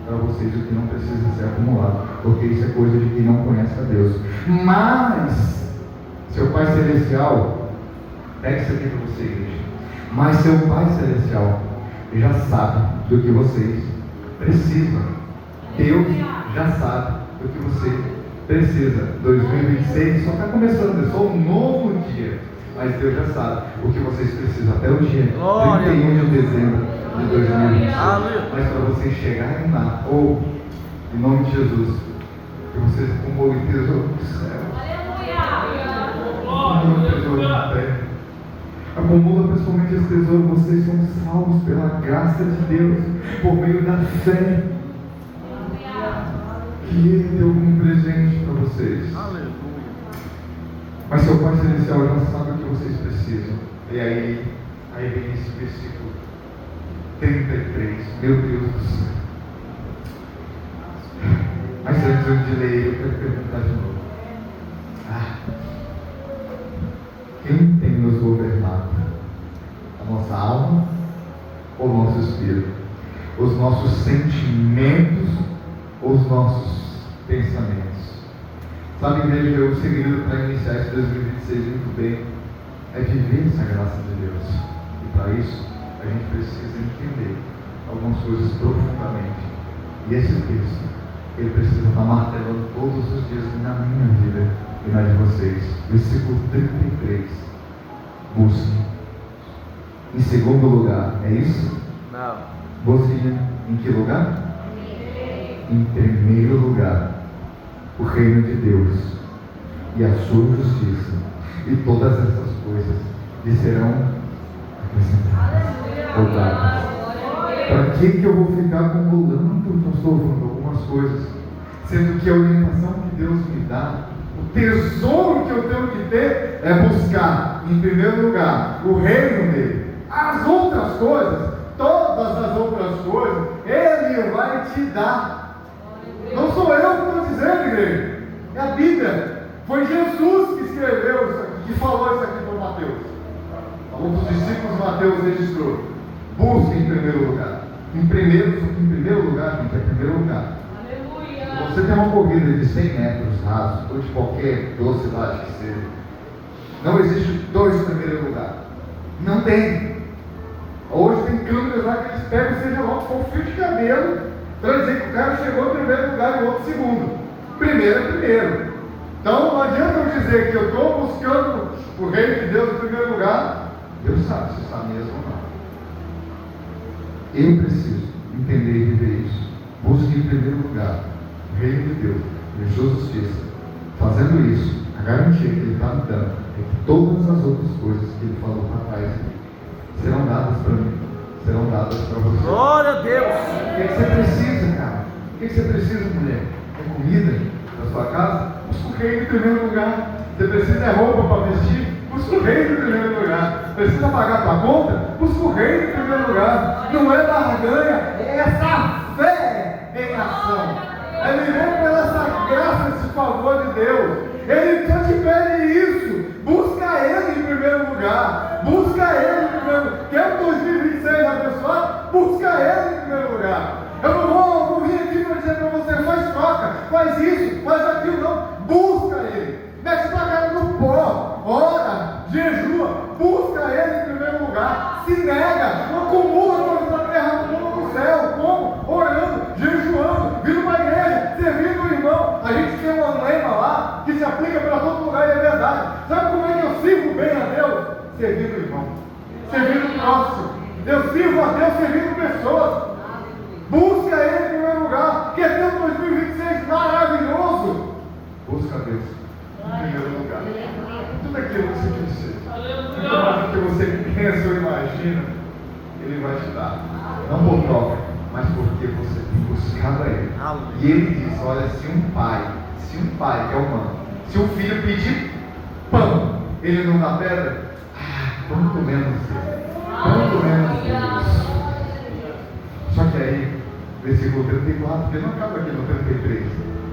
para vocês o que não precisa ser acumulado, porque isso é coisa de quem não conhece a Deus. Mas seu Pai Celestial, pega isso aqui para você, igreja. Mas seu Pai Celestial já sabe do que vocês precisam. Deus já sabe do que você precisa. 2026 só está começando, é só um novo dia. Mas Deus já sabe o que vocês precisam até o dia 31 de dezembro de 2026. Mas para vocês chegarem lá, ou em nome de Jesus, que vocês acumulem tesouro do céu. Acumula tesouro na terra. Acumula principalmente esse tesouro. Vocês são salvos pela graça de Deus, por meio da fé que Ele deu como presente para vocês.
Aleluia.
Mas seu Pai Celestial já sabe o que vocês precisam. E aí vem esse versículo 33. Meu Deus do céu. Mas antes de ler, eu quero perguntar de novo. Quem tem nos governado? A nossa alma ou o nosso espírito? Os nossos sentimentos ou os nossos pensamentos? Sabe, igreja, o segredo para iniciar esse 2026 muito bem é viver essa graça de Deus. E para isso, a gente precisa entender algumas coisas profundamente. E esse texto, ele precisa estar martelando todos os dias na minha vida e na de vocês. Versículo 33. Busque. Em segundo lugar, é isso?
Não.
Busque em que lugar? Em primeiro lugar, o reino de Deus e a sua justiça, e todas essas coisas lhe serão acrescentadas. Para que eu vou ficar acumulando, pastor, algumas coisas, sendo que a orientação que Deus me dá, o tesouro que eu tenho que ter é buscar, em primeiro lugar, o reino dele. As outras coisas, todas as outras coisas, Ele vai te dar. Não sou eu que estou dizendo, igreja. É a Bíblia. Foi Jesus que escreveu isso aqui, que falou isso aqui para Mateus. Um dos discípulos de Mateus registrou: busque em primeiro lugar. Em primeiro lugar, gente, é primeiro lugar. Aleluia. Você tem uma corrida de 100 metros rasos, ou de qualquer velocidade que seja, não existe dois primeiro lugar. Não tem. Hoje tem câmeras lá que eles pegam, seja lá for fio de cabelo, para dizer que o cara chegou em primeiro lugar e o outro segundo. Primeiro é primeiro. Então não adianta eu dizer que eu estou buscando o reino de Deus em primeiro lugar. Deus sabe se está mesmo ou não. Eu preciso entender e viver isso. Busque em primeiro lugar o reino de Deus e a sua justiça. Fazendo isso, a garantia que Ele está me dando é que todas as outras coisas que Ele falou para trás serão dadas para mim, serão dadas para você.
Glória a Deus.
O que você precisa, cara? O que você precisa, mulher? É comida na sua casa? Busca o reino em primeiro lugar. Você precisa de roupa para vestir? Busca o reino em primeiro lugar. Precisa pagar tua conta? Busca o reino em primeiro lugar. Não é barganha, é essa fé em ação. É viver pela essa graça, esse favor de Deus. Ele só te pede isso. Busca Ele em primeiro lugar. Busca Ele em primeiro lugar. Quer o 2026 abençoado? Busca Ele em primeiro lugar. Eu não vou vir aqui para dizer para você, faz troca, faz isso, faz aquilo, não. Busca Ele. Mete tua cara no pó. Ora, jejua. Busca Ele em primeiro lugar. Se nega. Não acumula coisas da terra, acumula no céu. Como? Orando, jejuando, vindo para a igreja, servindo o irmão. A gente tem uma lema lá que se aplica para todo lugar e é verdade. Sabe como é que eu sirvo bem a Deus? Servindo o irmão, servindo o próximo. Eu sirvo a Deus servindo pessoas. Busca Ele em primeiro lugar. Quer ter um 2026 maravilhoso? Busca Deus em primeiro lugar. Tudo aquilo que você precisa, muito mais do que você pensa ou imagina, Ele vai te dar. Não por troca, mas porque você tem buscado a Ele. E Ele diz: olha, se um pai que é humano, se um filho pedir pão, Ele não dá pedra, quanto menos Deus. Só que aí, versículo 34, porque não acaba aqui no 33,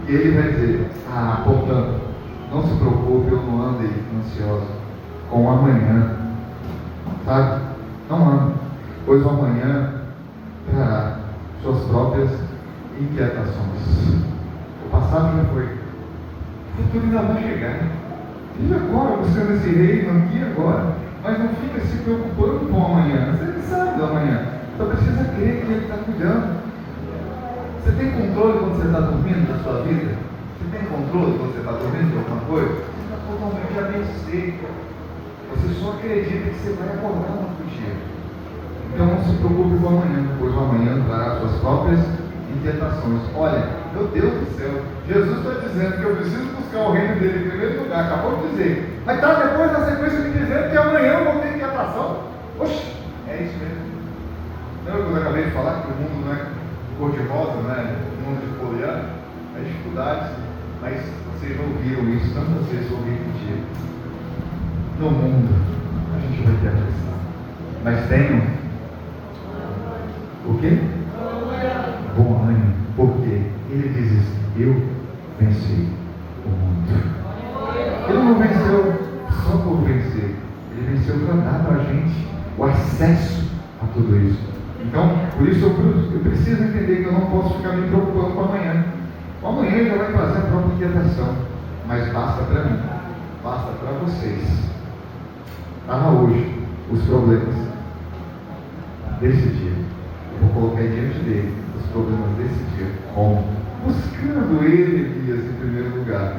e Ele vai dizer: portanto, não se preocupe, eu não ande ansioso com o amanhã, sabe? Não ande, pois o amanhã trará suas próprias inquietações. O passado já foi, o futuro ainda vai chegar. Vive agora, buscando esse reino aqui agora, mas não fica se preocupando com o amanhã. Você não sabe do amanhã, só precisa crer que Ele está cuidando. Você tem controle quando você está dormindo da sua vida? Você tem controle quando você está dormindo de alguma coisa? Você está totalmente abeceito. Você só acredita que você vai acordar no outro dia. Então não se preocupe com o amanhã, pois o amanhã trará suas próprias inquietações. Olha, meu Deus do céu, Jesus está dizendo que eu preciso buscar o reino dele em primeiro lugar, acabou de dizer. Mas está depois na sequência me dizendo que amanhã eu vou ter inquietação. Oxe, é isso mesmo. Lembra quando eu acabei de falar que o mundo não é cor-de-rosa, né? O mundo de poliana, é dificuldades, mas vocês ouviram isso tantas vezes, eu ouvi repetir. No mundo, a gente vai ter aflição, mas tenham o quê? Bom ânimo, porque Ele diz isso: eu venci o mundo. Ele não venceu só por vencer, Ele venceu para dar para a gente o acesso a tudo isso. Então, por isso eu preciso entender que eu não posso ficar me preocupando com o amanhã. O amanhã já vai trazer a própria inquietação, mas basta para mim, basta para vocês. Para hoje, os problemas desse dia. Eu vou colocar diante dele os problemas desse dia. Como? Buscando Ele, Elias, em primeiro lugar.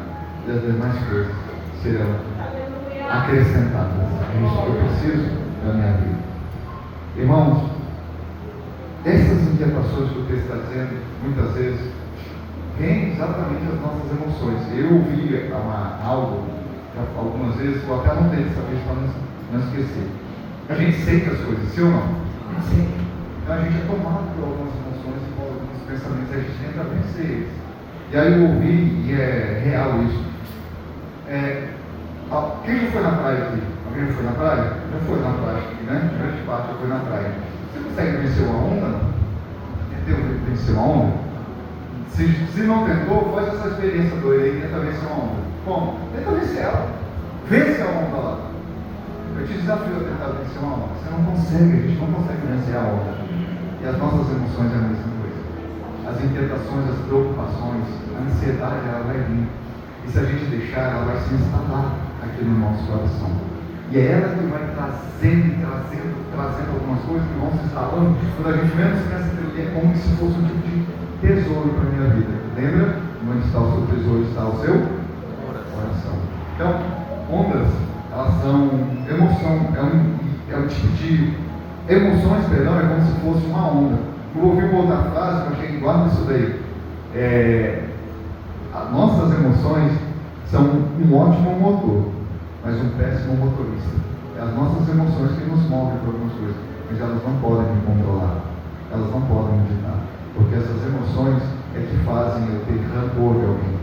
E as demais coisas serão acrescentadas. É isso que eu preciso da minha vida. Irmãos, essas inquietações que o texto está dizendo, muitas vezes, vêm exatamente das nossas emoções. Eu ouvi algo, algumas vezes, eu até anotei dessa vez para não esquecer. A gente sente as coisas, sim ou não? A gente sente. Então a gente é tomado por algumas emoções e por alguns pensamentos, e a gente tenta vencer eles. E aí eu ouvi, e é real isso. Quem já foi na praia aqui? Alguém já foi na praia? Já foi na praia aqui, né? Grande parte já foi na praia. Você consegue vencer uma onda? Entendeu? Vencer uma onda? Se não tentou, faz essa experiência doida aí, tenta vencer uma onda. Como? Tenta vencer ela. Vence a onda lá. Eu te desafio a tentar vencer uma onda. Você não consegue, a gente não consegue vencer a onda. E as nossas emoções é a mesma coisa. As inquietações, as preocupações, a ansiedade, ela vai vir. E se a gente deixar, ela vai se instalar aqui no nosso coração. E é ela que vai trazendo algumas coisas que vão se instalando. Quando a gente menos pensa que é como se fosse um tipo de tesouro para a minha vida. Lembra? Onde está o seu tesouro, está o seu coração. Então, ondas, elas são emoção, é um tipo de emoções, perdão, é como se fosse uma onda. Eu ouvi uma outra frase que eu achei igual nisso daí. Nossas emoções são um ótimo motor, mas um péssimo motorista. É as nossas emoções que nos movem para algumas coisas, mas elas não podem me controlar, elas não podem me ditar, porque essas emoções é que fazem eu ter rancor de alguém,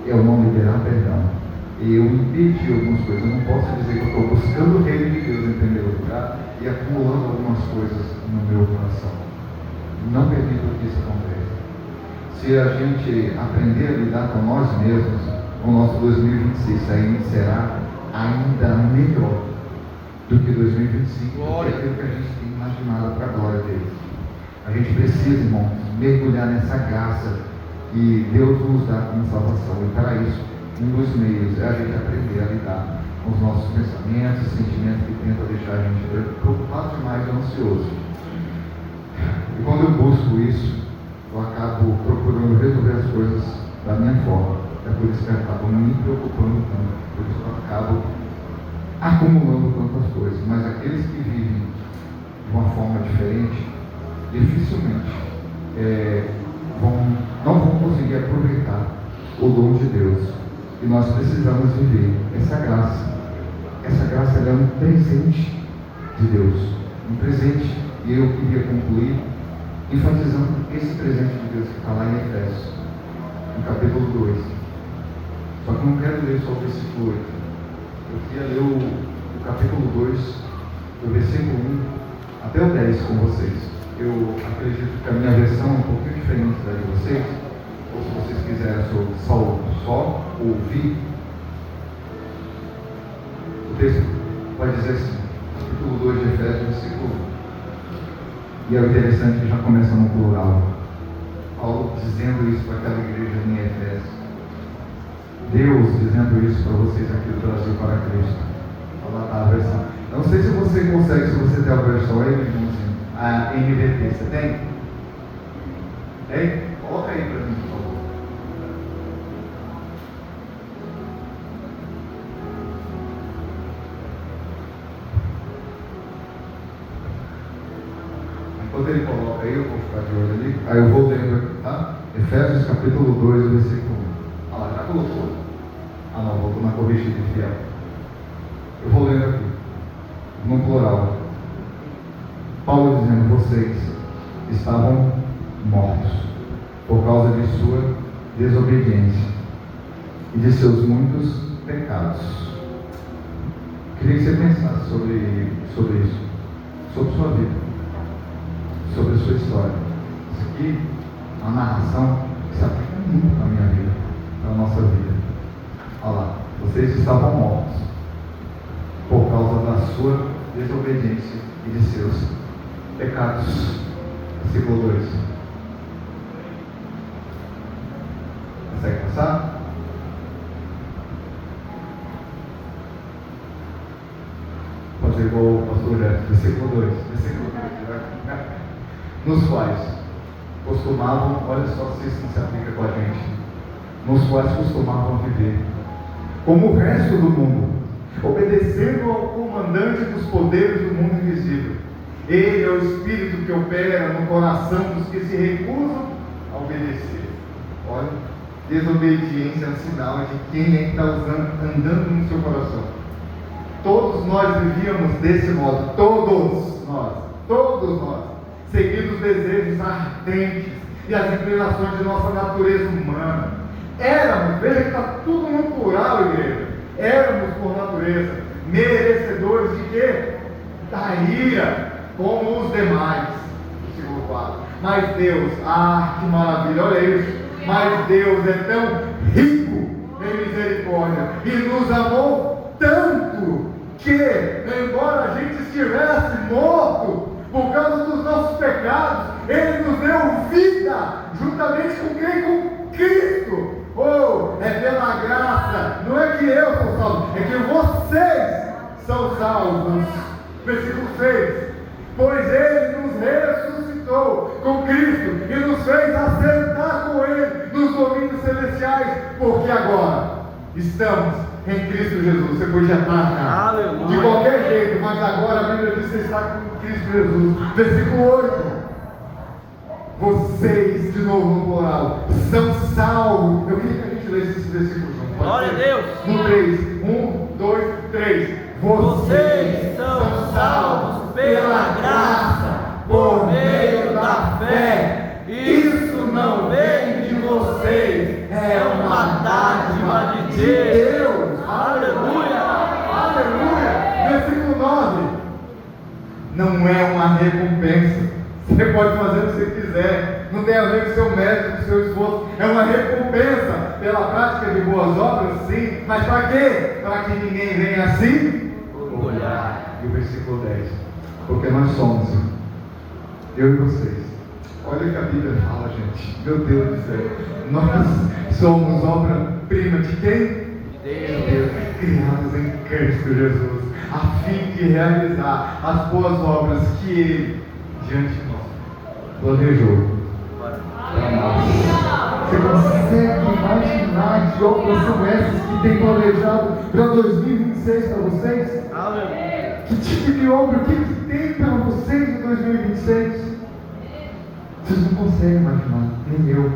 eu não liberar perdão, eu impedir algumas coisas. Eu não posso dizer que eu estou buscando o reino de Deus em primeiro lugar e acumulando algumas coisas no meu coração. Não permito que isso aconteça. Se a gente aprender a lidar com nós mesmos, o nosso 2026 será ainda melhor do que 2025, porque é aquilo que a gente tem imaginado para a glória dele. A gente precisa, irmãos, mergulhar nessa graça que Deus nos dá como salvação. E para isso, um dos meios é a gente aprender a lidar com os nossos pensamentos e sentimentos que tentam deixar a gente preocupado demais e ansioso. E quando eu busco isso, eu acabo procurando resolver as coisas da minha forma. É por isso que eu acabo me preocupando tanto, por isso que eu acabo acumulando tantas coisas. Mas aqueles que vivem de uma forma diferente, dificilmente não vão conseguir aproveitar o dom de Deus. E nós precisamos viver essa graça. Essa graça é um presente de Deus, um presente. E eu queria concluir enfatizando esse presente de Deus que está lá em Efésios, no capítulo 2. Só que eu não quero ler só o versículo 8. Eu queria ler o capítulo 2, do versículo 1 até o 10 com vocês. Eu acredito que a minha versão é um pouquinho diferente da de vocês, ou se vocês quiserem só ouvir. O texto vai dizer assim, capítulo 2 de Efésios, versículo 1. E é interessante que já começa no plural. Paulo dizendo isso para aquela igreja em Efésios. Deus dizendo isso para vocês aqui do Brasil para Cristo. Olha lá a versão. Eu não sei se você consegue, se você tem a versão aí, a NVT. Você tem? Tem? Coloca aí para mim, por favor. Enquanto ele coloca aí, eu vou ficar de olho ali. Aí eu vou lendo aqui, tá? Efésios capítulo 2, versículo 1. Ah lá, já colocou? Ah não, voltou na corrigida de fiel. Eu vou lendo aqui, no plural. Paulo dizendo, vocês estavam mortos por causa de sua desobediência e de seus muitos pecados. Queria que você pensasse sobre isso, sobre sua vida, sobre a sua história. Isso aqui é uma narração que se aplica muito na minha vida, na nossa vida. Olha lá, vocês estavam mortos por causa da sua desobediência e de seus pecados. Versículo 2. Consegue passar? Pode ser igual o pastor Jefferson. Versículo 2. Versículo 2. Nos quais costumavam, olha só se isso não se aplica com a gente, nos quais costumavam viver como o resto do mundo, obedecendo ao comandante dos poderes do mundo invisível. Ele é o Espírito que opera no coração dos que se recusam a obedecer. Olha, desobediência é um sinal de quem é que está andando no seu coração. Todos nós vivíamos desse modo, todos nós, seguindo os desejos ardentes e as inclinações de nossa natureza humana. Éramos, veja que está tudo no plural, igreja. Éramos por natureza merecedores de quê? Da ira, como os demais. Versículo 4. Mas Deus, que maravilha, olha isso. Mas Deus é tão rico em misericórdia e nos amou tanto que, embora a gente estivesse morto por causa dos nossos pecados, Ele nos deu vida juntamente com quem? Com Cristo. É pela graça, não é que eu sou salvo, é que vocês são salvos. Versículo 6. Pois Ele nos ressuscitou com Cristo e nos fez assentar com Ele nos domínios celestiais, porque agora estamos em Cristo Jesus. Você podia estar, cara.
Aleluia.
De qualquer jeito, mas agora a Bíblia diz que você está com Cristo Jesus. Versículo 8. Vocês, de novo no plural, são salvos. Eu queria que a gente lesse esse versículo junto.
Glória a Deus.
No 3. 1, 2, 3.
Vocês são salvos pela graça, por meio da fé. Isso não vem de vocês, é uma dádiva de Deus. Aleluia.
Aleluia. Versículo 9. Não é uma recompensa. Você pode fazer o que você quiser. Não tem a ver com o seu mérito, com o seu esforço. É uma recompensa pela prática de boas obras, sim. Mas para quê? Para que ninguém venha assim orgulhar. E o versículo 10. Porque nós somos, eu e vocês. Olha o que a Bíblia fala, gente. Meu Deus do céu. Nós somos obra-prima de quem? De Deus. Criados em Cristo Jesus, a fim de realizar as boas obras que Ele, diante de nós, planejou para nós. Você consegue imaginar que obras são essas que tem planejado para 2026 para vocês?
Aleluia.
Que tipo de obra, o que tem para vocês em 2026? Vocês não conseguem imaginar, nem eu.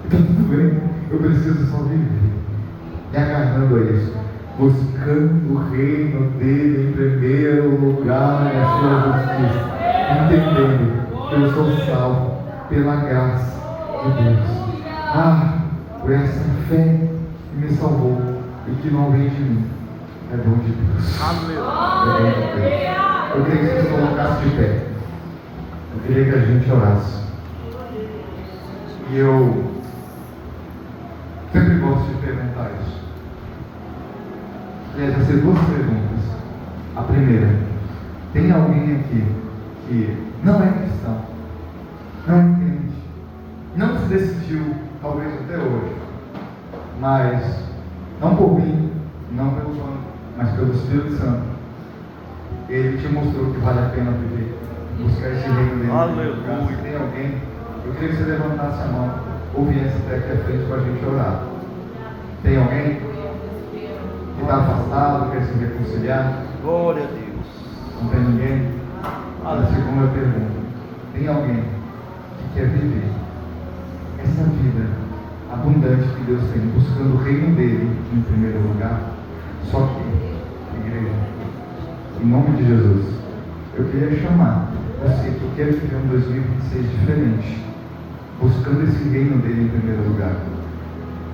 Está tudo bem, eu preciso só viver, me agarrando a isso, buscando o reino dele em primeiro lugar e a sua justiça, entendendo que eu sou salvo pela graça de Deus. Por essa fé que me salvou e que não vem de mim, é dom de Deus.
Aleluia.
É dom de Deus. Eu queria que vocês colocassem de pé. Eu queria que a gente orasse. E eu sempre gosto de perguntar isso. Aliás, vai ser duas perguntas. A primeira: tem alguém aqui que não é cristão, não entende, não se decidiu, talvez até hoje, mas não por mim, não pelo banco, mas pelo Espírito Santo, ele te mostrou que vale a pena viver, buscar esse reino dele?
Aleluia.
Se tem alguém, eu queria que você levantasse a mão ou viesse até aqui à frente para a gente orar. Tem alguém que está afastado, quer se reconciliar?
Glória a Deus.
Não tem ninguém? A segunda pergunta: tem alguém que quer viver essa vida abundante que Deus tem, buscando o reino dele em primeiro lugar? Só que, igreja, em nome de Jesus, eu queria chamar você que quer viver um 2026 diferente, buscando esse reino dele em primeiro lugar.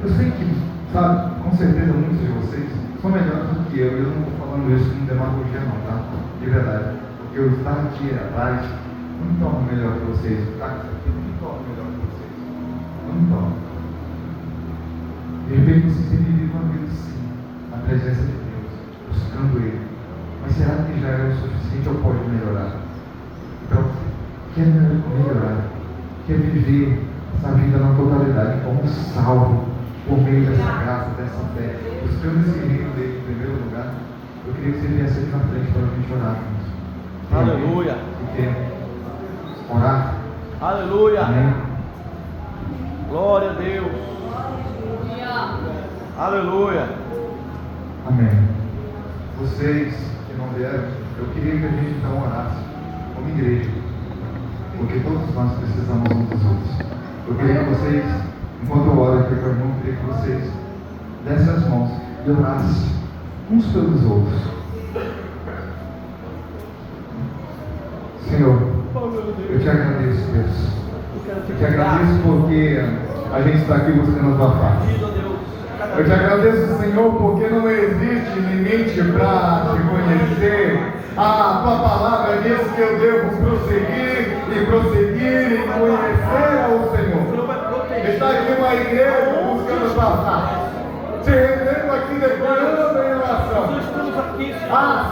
Eu sei que, sabe, com certeza muitos de vocês são melhores do que eu, e eu não estou falando isso com demagogia não, tá? De verdade. Porque eu estar aqui atrás não me torna melhor que vocês. Estar aqui não me torna melhor que vocês. Não me torna. De repente vocês têm vivido uma vida sim, na presença de Deus, buscando Ele. Mas será que já é o suficiente ou pode melhorar? Então, quer melhorar, quer viver essa vida na totalidade como salvo, por meio dessa graça, dessa fé, buscando esse reino dele em primeiro lugar? Eu queria que você viesse aqui na frente para a gente orar, gente.
Aleluia.
Que quer orar?
Aleluia.
Amém?
Glória a Deus. Aleluia.
Amém. Vocês que não vieram, eu queria que a gente então orasse como igreja, porque todos nós precisamos uns dos outros. Eu queria que vocês, enquanto eu oro aqui com o irmão, eu queria que vocês dessem as mãos e orassem uns pelos outros. Senhor, eu te agradeço, Deus. Eu te agradeço porque a gente está aqui buscando a tua face. Eu te agradeço, Senhor, porque não existe limite para te conhecer. A tua palavra diz que eu devo prosseguir e conhecer ao Senhor. Está aqui uma igreja buscando a tua face, se rendendo aqui declarando em oração.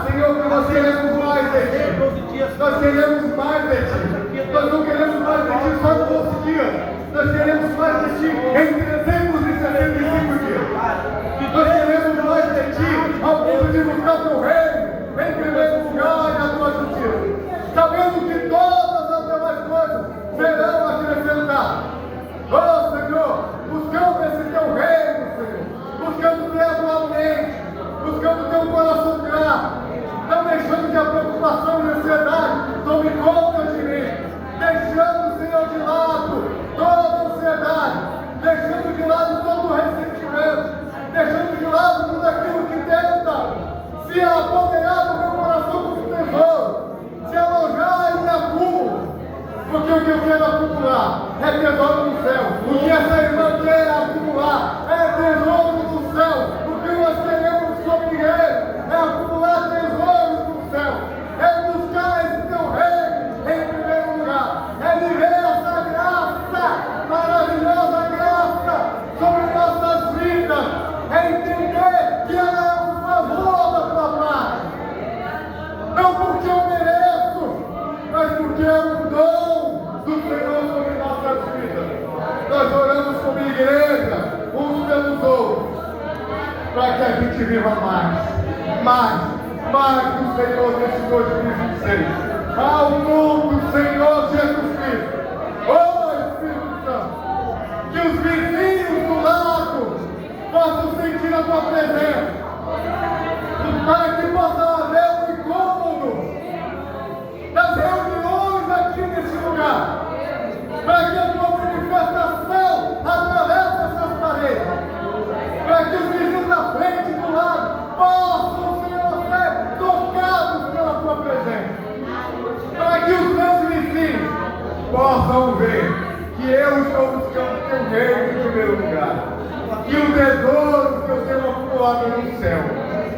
Senhor, que nós queremos mais de ti. Nós queremos mais de ti. Nós não queremos mais de ti só no nosso dia. Nós queremos mais de ti em 365 dias. Nós queremos mais de ti ao ponto de buscar o teu reino em primeiro lugar e a tua justiça, sabendo que todas as demais coisas serão acrescentadas. Oh Senhor, buscando esse teu reino, Senhor, buscando ter a tua mente, acumular é tesouro no céu. O que essa irmã quer acumular é tesouro no céu. O que nós queremos como igreja é acumular tesouros no céu. É buscar esse teu reino em primeiro lugar. É viver essa graça, maravilhosa graça sobre nossas vidas. É entender que ela é um favor da tua parte. Não porque eu mereço, mas porque é um dom do Senhor sobre nossas vidas. Nós oramos como igreja, uns pelos outros, para que a gente viva mais do Senhor nesse 2026. Ao nome do Senhor Jesus Cristo. Oh Espírito Santo, que os vizinhos do lago possam sentir a tua presença, para que possa haver um incômodo das reuniões aqui nesse lugar, para que a tua manifestação atravesse essas paredes, para que os vizinhos da frente e do lado possam, Senhor, ser tocados pela tua presença, para que os meus vizinhos possam ver que eu estou buscando o teu reino em primeiro lugar, que o tesouro que eu tenho acumulado no céu,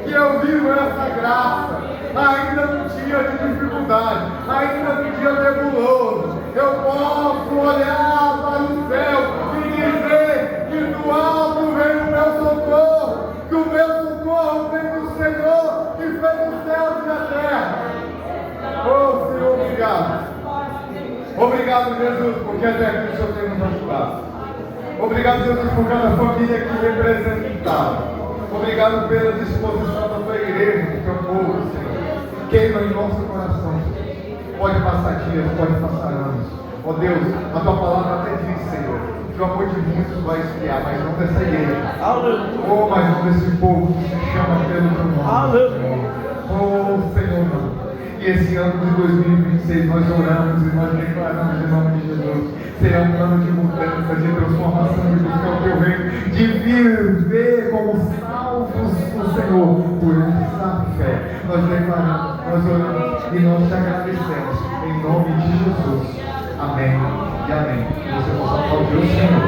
que eu vivo essa graça, ainda no dia de dificuldade, ainda no dia nebuloso, eu posso olhar para o céu e dizer que do alto vem o meu socorro, que o meu socorro vem do Senhor que fez os céus e a terra. Oh Senhor, obrigado. Obrigado, Jesus, porque até aqui o Senhor tem nos ajudado. Obrigado, Jesus, por cada família aqui representada. Obrigado pela disposição da tua igreja, do teu povo, Senhor. Queima em nosso coração. Pode passar dias, pode passar anos. Ó Deus, a tua palavra até diz, Senhor, que o amor de muitos vai esfriar, mas não dessa igreja. Oh, mas não desse povo que se chama pelo teu nome. Senhor. Oh, Senhor, não. E esse ano de 2026 nós oramos e nós declaramos em nome de Jesus. Será um ano de mudança, de transformação, de buscar o teu reino, de viver como salvos do Senhor por essa fé. Nós declaramos, nós oramos e nós te agradecemos em nome de Jesus. Amém e amém. Que você possa aplaudir o Senhor.